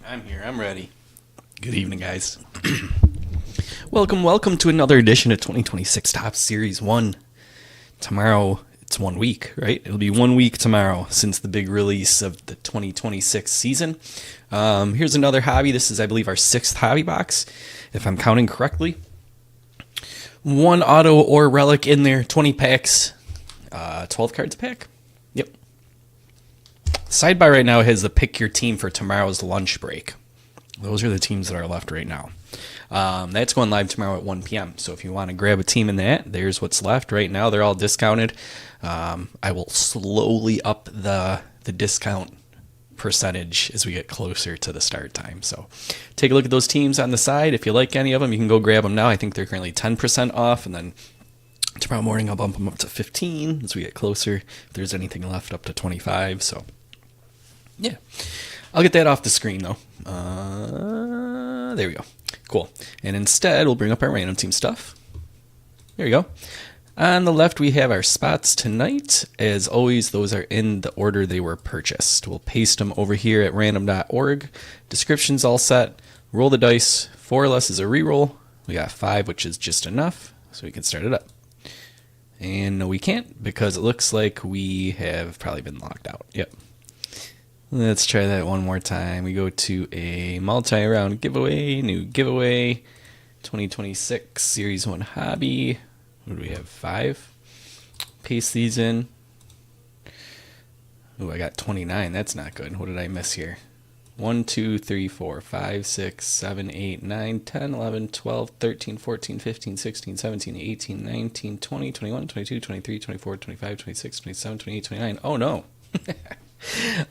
I'm here. I'm ready. Good evening, guys. welcome to another edition of 2026 Topps Series 1. Tomorrow, it's 1 week, right? It'll be 1 week tomorrow since the big release of the 2026 season. Here's another hobby. This is, I believe, our 6th hobby box, if I'm counting correctly. 1 auto or relic in there, 20 packs, 12 cards a pack. Yep. Sidebar right now has the pick your team for tomorrow's lunch break. Those are the teams that are left right now. That's going live tomorrow at 1 p.m. So if you want to grab a team in that, there's what's left right now. They're all discounted. I will slowly up the discount percentage as we get closer to the start time. So take a look at those teams on the side. If you like any of them, you can go grab them now. I think they're currently 10% off, and then tomorrow morning I'll bump them up to 15 as we get closer. If there's anything left, up to 25. So yeah, I'll get that off the screen though. There we go. Cool. And instead, we'll bring up our random team stuff. There we go. On the left, we have our spots tonight. As always, those are in the order they were purchased. We'll paste them over here at random.org. Description's all set. Roll the dice. 4 or less is a reroll. We got 5, which is just enough, so we can start it up. And no, we can't, because it looks like we have probably been locked out. Yep. Let's try that one more time. We go to a multi-round giveaway, new giveaway, 2026 Series 1 hobby. What do we have, 5? Paste these in. Ooh, I got 29. That's not good. What did I miss here? 1, 2, 3, 4, 5, 6, 7, 8, 9, 10, 11, 12, 13, 14, 15, 16, 17, 18, 19, 20, 21, 22, 23, 24, 25, 26, 27, 28, 29. Oh, no.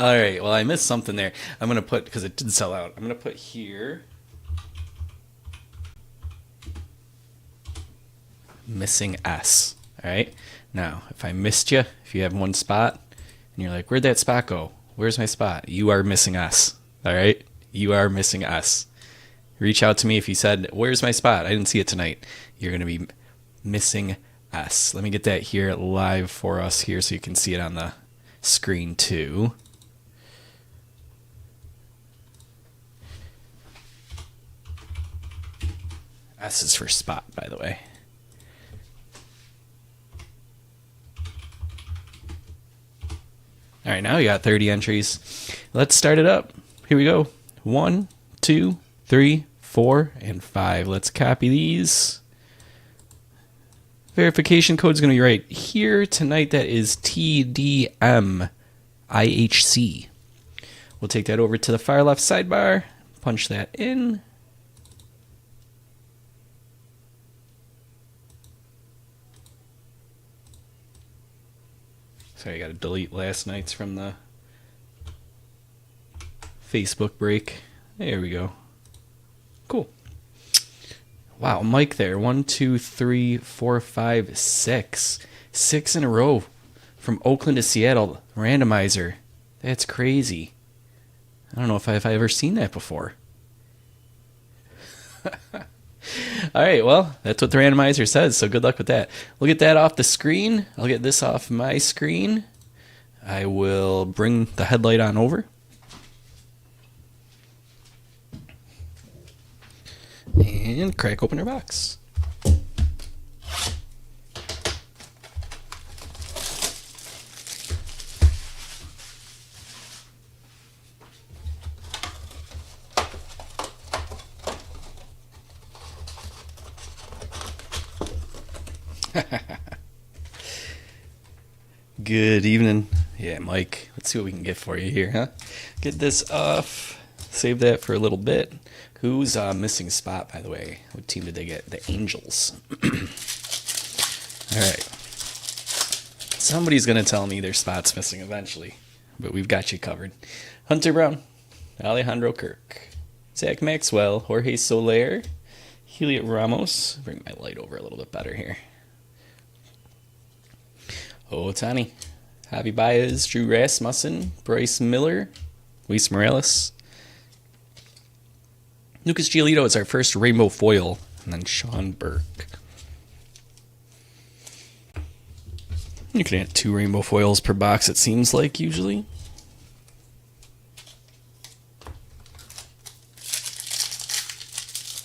All right, well, I missed something there. I'm going to put, because it did sell out, I'm going to put here, missing S. All right, now, if I missed you, if you have one spot, and you're like, where'd that spot go? Where's my spot? You are missing S. All right, you are missing S. Reach out to me if you said, where's my spot? I didn't see it tonight. You're going to be missing S. Let me get that here live for us here so you can see it on the screen too. S is for spot, by the way. All right, now we got 30 entries. Let's start it up. Here we go. 1, 2, 3, 4, and 5. Let's copy these. Verification code is going to be right here tonight. That is TDMIHC. We'll take that over to the far left sidebar, punch that in. Sorry, I got to delete last night's from the Facebook break. There we go. Cool. Wow, Mike there. 1, 2, 3, 4, 5, 6. 6 in a row from Oakland to Seattle. Randomizer. That's crazy. I don't know if I've ever seen that before. All right, well, that's what the randomizer says, so good luck with that. We'll get that off the screen. I'll get this off my screen. I will bring the headlight on over. And crack open our box. Good evening. Yeah, Mike, let's see what we can get for you here, huh? Get this off. Save that for a little bit. Who's missing spot, by the way? What team did they get? The Angels. All right. Somebody's going to tell me their spot's missing eventually, but we've got you covered. Hunter Brown, Alejandro Kirk, Zach Maxwell, Jorge Soler, Heliot Ramos. Bring my light over a little bit better here. Ohtani, Javi Baez, Drew Rasmussen, Bryce Miller, Luis Morales. Lucas Giolito is our first rainbow foil, and then Sean Burke. You can add 2 rainbow foils per box, it seems like, usually.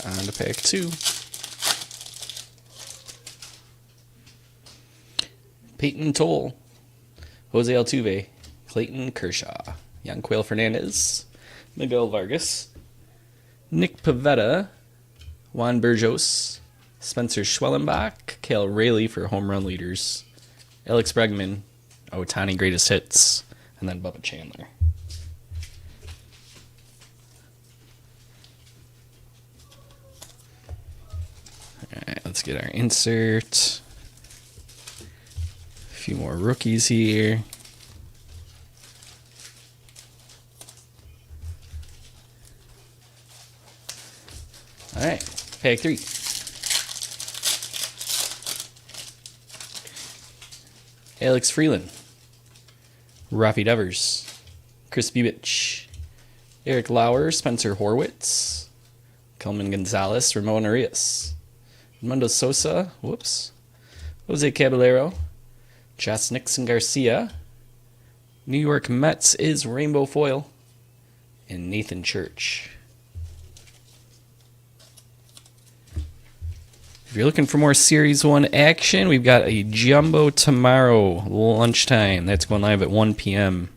On to pack 2. Peyton Toll, Jose Altuve, Clayton Kershaw, Yanquiel Fernandez, Miguel Vargas, Nick Pivetta, Juan Burgos, Spencer Schwellenbach, Cal Rayleigh for home run leaders, Alex Bregman, Ohtani greatest hits, and then Bubba Chandler. Alright, let's get our insert. A few more rookies here. Alright, pack 3. Alex Freeland, Rafi Devers, Chris Bibich, Eric Lauer, Spencer Horwitz, Kelman Gonzalez, Ramon Arias, Edmundo Sosa, Jose Caballero, Josh Nixon Garcia, New York Mets is Rainbow Foil, and Nathan Church. If you're looking for more Series 1 action, we've got a Jumbo tomorrow, lunchtime. That's going live at 1 p.m.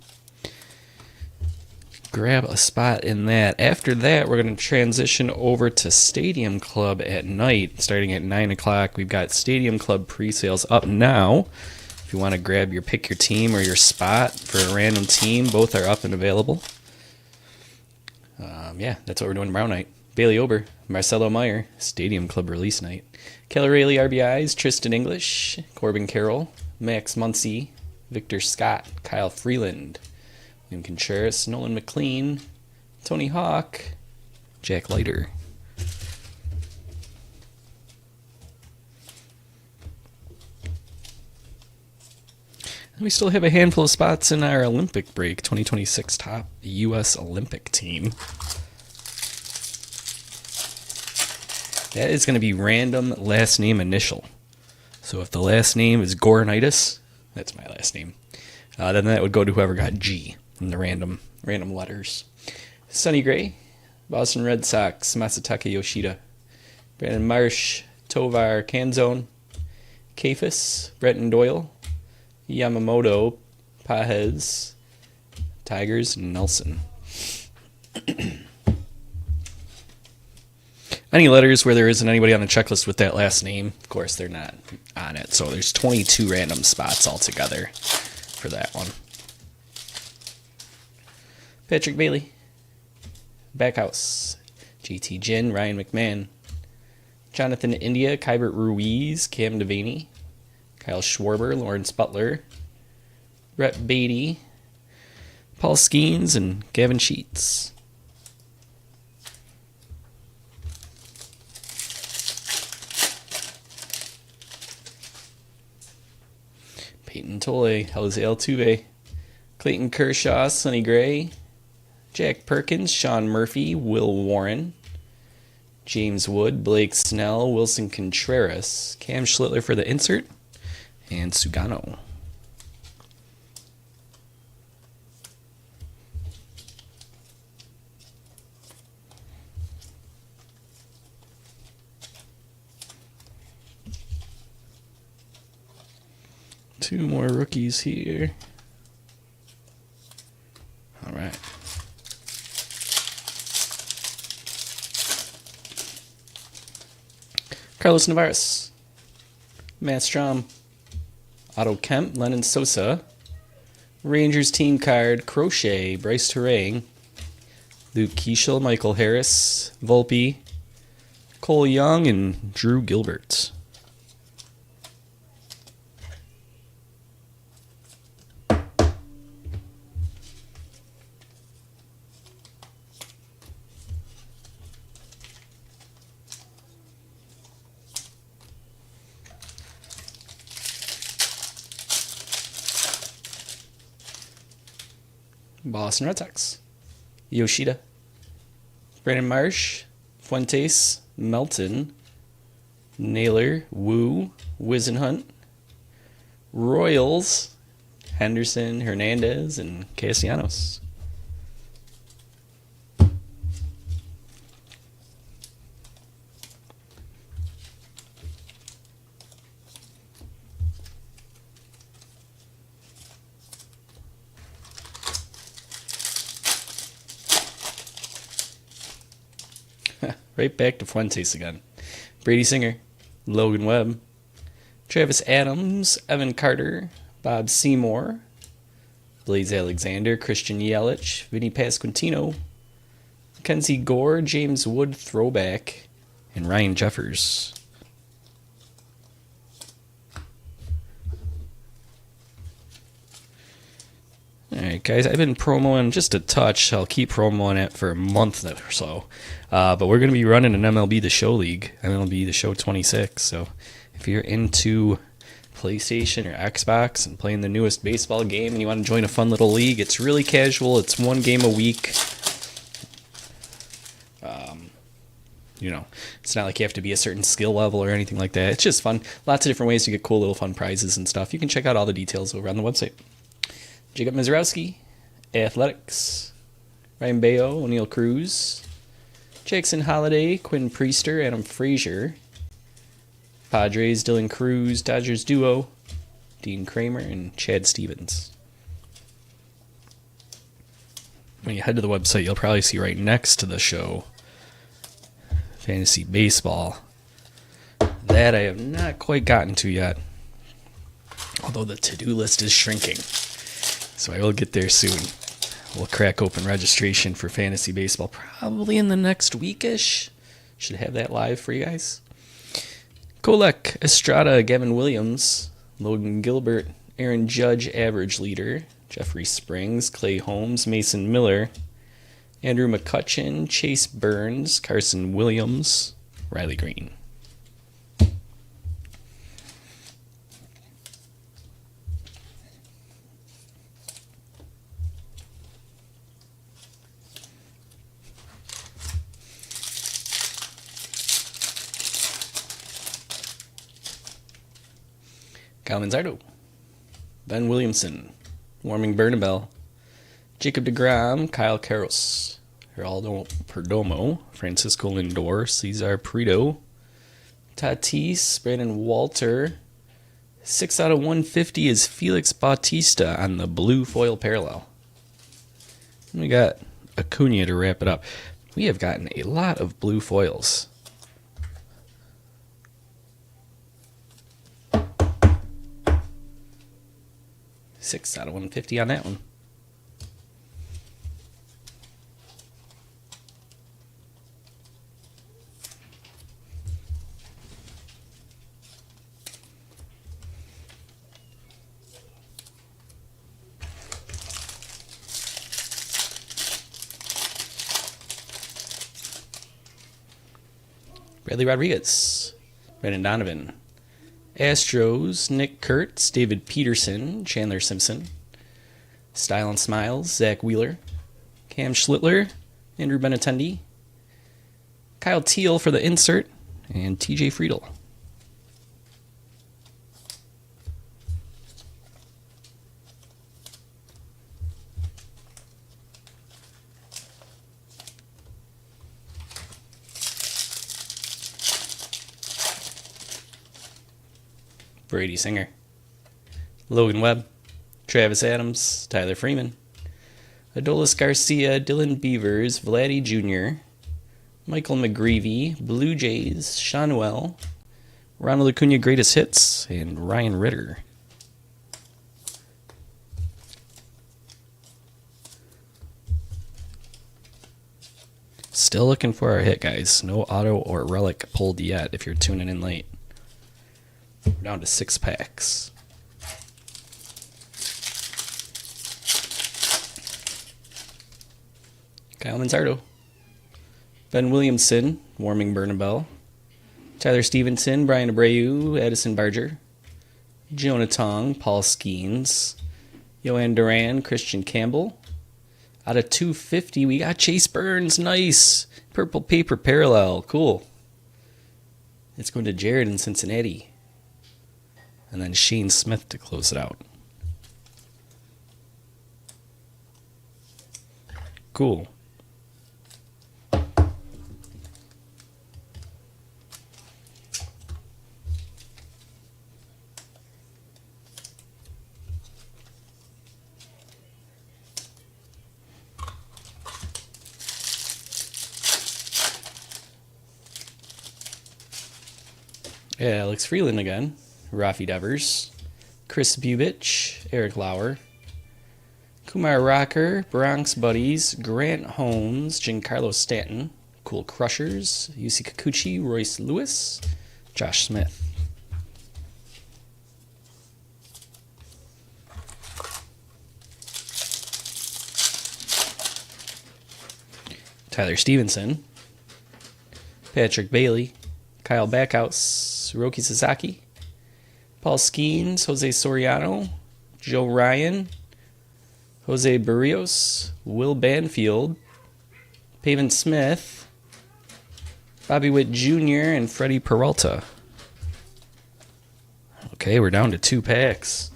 Grab a spot in that. After that, we're going to transition over to Stadium Club at night, starting at 9 o'clock. We've got Stadium Club pre-sales up now. If you want to grab pick your team or your spot for a random team, both are up and available. Yeah, that's what we're doing tomorrow night. Bailey Ober, Marcelo Meyer, Stadium Club release night. Keller Rayleigh RBIs, Tristan English, Corbin Carroll, Max Muncy, Victor Scott, Kyle Freeland, William Contreras, Nolan McLean, Tony Hawk, Jack Leiter. And we still have a handful of spots in our Olympic break, 2026 top U.S. Olympic team. That is going to be random last name initial. So if the last name is Goronitis, that's my last name, then that would go to whoever got G in the random letters. Sonny Gray, Boston Red Sox, Masataka Yoshida, Brandon Marsh, Tovar Canzone, Kafis, Bretton Doyle, Yamamoto, Pajes, Tigers, Nelson. Any letters where there isn't anybody on the checklist with that last name, of course, they're not on it. So there's 22 random spots altogether for that one. Patrick Bailey, Backhouse, JT Ginn, Ryan McMahon, Jonathan India, Kybert Ruiz, Cam Devaney, Kyle Schwarber, Lawrence Butler, Brett Beatty, Paul Skeens, and Gavin Sheets. Peyton Tolle, Jose Altuve, Clayton Kershaw, Sonny Gray, Jack Perkins, Sean Murphy, Will Warren, James Wood, Blake Snell, Wilson Contreras, Cam Schlittler for the insert, and Sugano. Two more rookies here. All right. Carlos Navarez, Matt Strom, Otto Kemp, Lennon Sosa, Rangers team card, Crochet, Bryce Terang, Luke Keeschel, Michael Harris, Volpe, Cole Young, and Drew Gilbert. Boston Red Sox, Yoshida, Brandon Marsh, Fuentes, Melton, Naylor, Wu, Wisenhunt, Royals, Henderson, Hernandez, and Castellanos. Right back to Fuentes again. Brady Singer, Logan Webb, Travis Adams, Evan Carter, Bob Seymour, Blaze Alexander, Christian Yelich, Vinny Pasquantino, Kenzie Gore, James Wood throwback, and Ryan Jeffers. Alright guys, I've been promoing just a touch. I'll keep promoing it for a month or so. But we're going to be running an MLB The Show League, MLB The Show 26. So if you're into PlayStation or Xbox and playing the newest baseball game and you want to join a fun little league, it's really casual. It's one game a week. It's not like you have to be a certain skill level or anything like that. It's just fun. Lots of different ways to get cool little fun prizes and stuff. You can check out all the details over on the website. Jacob Mizrowski, Athletics, Ryan Bayo, O'Neill Cruz, Jackson Holiday, Quinn Priester, Adam Frazier, Padres, Dylan Cruz, Dodgers duo, Dean Kramer, and Chad Stevens. When you head to the website, you'll probably see right next to the show, Fantasy Baseball. That I have not quite gotten to yet, although the to-do list is shrinking. So I will get there soon. We'll crack open registration for Fantasy Baseball probably in the next weekish. Should have that live for you guys. Kolek, Estrada, Gavin Williams, Logan Gilbert, Aaron Judge, average leader, Jeffrey Springs, Clay Holmes, Mason Miller, Andrew McCutcheon, Chase Burns, Carson Williams, Riley Green. Kyle Manzardo, Ben Williamson, Warming Bernabel, Jacob deGrom, Kyle Karros, Geraldo Perdomo, Francisco Lindor, Cesar Prieto, Tatis, Brandon Walter. 6 out of 150 is Felix Bautista on the blue foil parallel. And we got Acuna to wrap it up. We have gotten a lot of blue foils. Six out of 150 on that one. Bradley Rodriguez, Brendan Donovan, Astros, Nick Kurtz, David Peterson, Chandler Simpson, Style and Smiles, Zach Wheeler, Cam Schlittler, Andrew Benintendi, Kyle Teal for the insert, and TJ Friedel. Brady Singer, Logan Webb, Travis Adams, Tyler Freeman, Adolis Garcia, Dylan Beavers, Vladdy Jr., Michael McGreevy, Blue Jays, Shanuel, Ronald Acuna Greatest Hits, and Ryan Ritter. Still looking for our hit, guys. No auto or relic pulled yet if you're tuning in late. We're down to 6 packs. Kyle Manzardo, Ben Williamson, Warming Bernabel, Tyler Stevenson, Brian Abreu, Addison Barger, Jonah Tong, Paul Skeens, Yohan Duran, Christian Campbell. Out of 250, we got Chase Burns. Nice. Purple paper parallel. Cool. It's going to Jared in Cincinnati. And then Shane Smith to close it out. Cool. Yeah, Alex Freeland again. Rafi Devers. Chris Bubich. Eric Lauer. Kumar Rocker. Bronx Buddies. Grant Holmes. Giancarlo Stanton. Cool Crushers. Yusi Kikuchi. Royce Lewis. Josh Smith. Tyler Stevenson, Patrick Bailey, Kyle Backhouse, Roki Sasaki, Paul Skeens, Jose Soriano, Joe Ryan, Jose Barrios, Will Banfield, Pavin Smith, Bobby Witt Jr., and Freddie Peralta. Okay, we're down to 2 packs.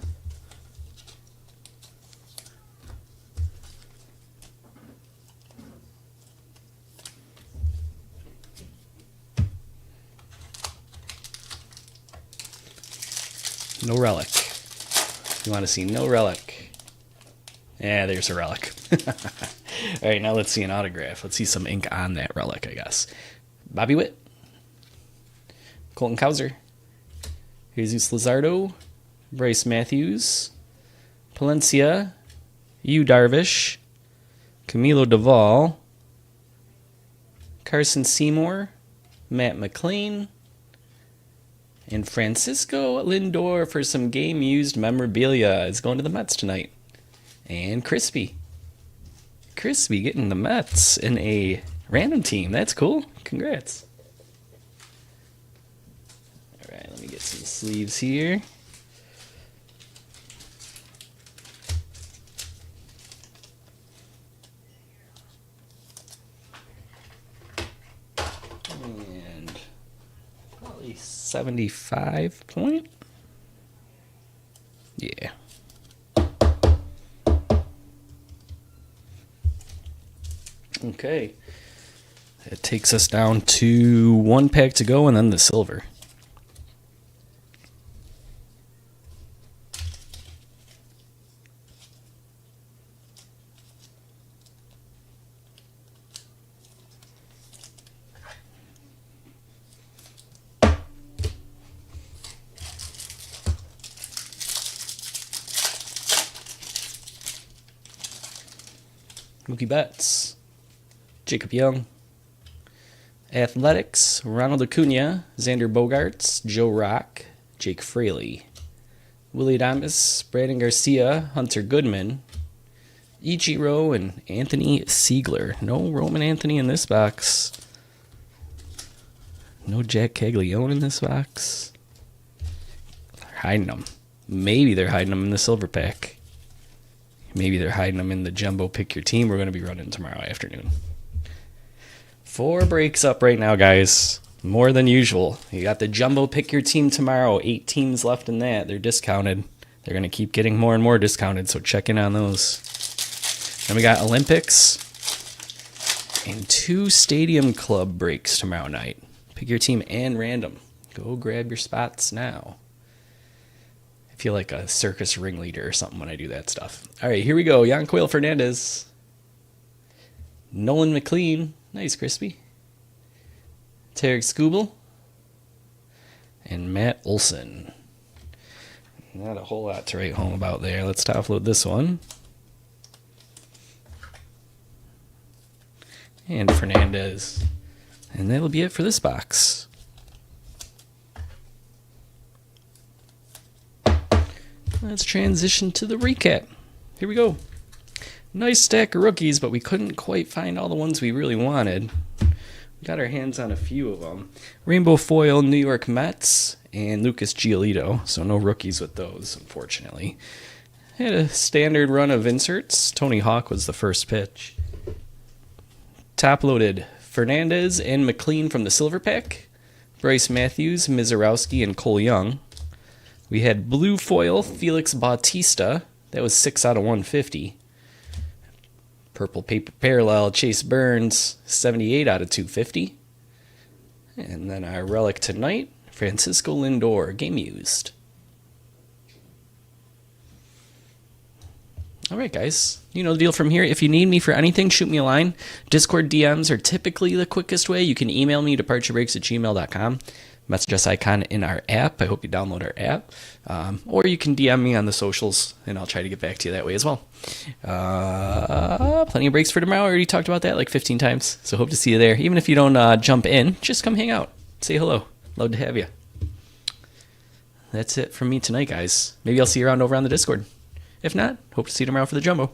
No relic. You want to see no relic. Yeah, there's a relic. All right, now let's see an autograph. Let's see some ink on that relic, I guess. Bobby Witt. Colton Cowser. Jesus Luzardo. Bryce Matthews. Palencia. Yu Darvish. Camilo Duvall. Carson Seymour. Matt McLean. And Francisco Lindor for some game-used memorabilia is going to the Mets tonight. And Crispy. Crispy getting the Mets in a random team. That's cool. Congrats. All right, let me get some sleeves here. And probably 75 point. Yeah. Okay. It takes us down to 1 pack to go and then the silver. Mookie Betts, Jacob Young, Athletics, Ronald Acuna, Xander Bogaerts, Joe Rock, Jake Fraley, Willie Adames, Brandon Garcia, Hunter Goodman, Ichiro, and Anthony Siegler. No Roman Anthony in this box. No Jack Caglione in this box. They're hiding them. Maybe they're hiding them in the silver pack. Maybe they're hiding them in the jumbo pick your team we're going to be running tomorrow afternoon. 4 breaks up right now, guys. More than usual. You got the jumbo pick your team tomorrow. 8 teams left in that. They're discounted. They're going to keep getting more and more discounted, so check in on those. Then we got Olympics and 2 Stadium Club breaks tomorrow night. Pick your team and random. Go grab your spots now. I feel like a circus ringleader or something when I do that stuff. All right, here we go. Yanquiel Fernandez. Nolan McLean. Nice, Crispy. Tarek Skubal. And Matt Olson. Not a whole lot to write home about there. Let's top load this one. And Fernandez. And that'll be it for this box. Let's transition to the recap. Here we go. Nice stack of rookies, but we couldn't quite find all the ones we really wanted. We got our hands on a few of them. Rainbow Foil, New York Mets, and Lucas Giolito. So no rookies with those, unfortunately. Had a standard run of inserts. Tony Hawk was the first pitch. Top loaded Fernandez and McLean from the silver pack. Bryce Matthews, Mizorowski, and Cole Young. We had blue foil, Felix Bautista. That was 6 out of 150. Purple paper parallel, Chase Burns, 78 out of 250. And then our relic tonight, Francisco Lindor, game used. All right, guys. You know the deal from here. If you need me for anything, shoot me a line. Discord DMs are typically the quickest way. You can email me, departurebreaks@gmail.com. message us icon in our app. I hope you download our app. Or you can DM me on the socials, and I'll try to get back to you that way as well. Plenty of breaks for tomorrow. I already talked about that like 15 times, so hope to see you there. Even if you don't jump in, just come hang out. Say hello. Love to have you. That's it from me tonight, guys. Maybe I'll see you around over on the Discord. If not, hope to see you tomorrow for the Jumbo.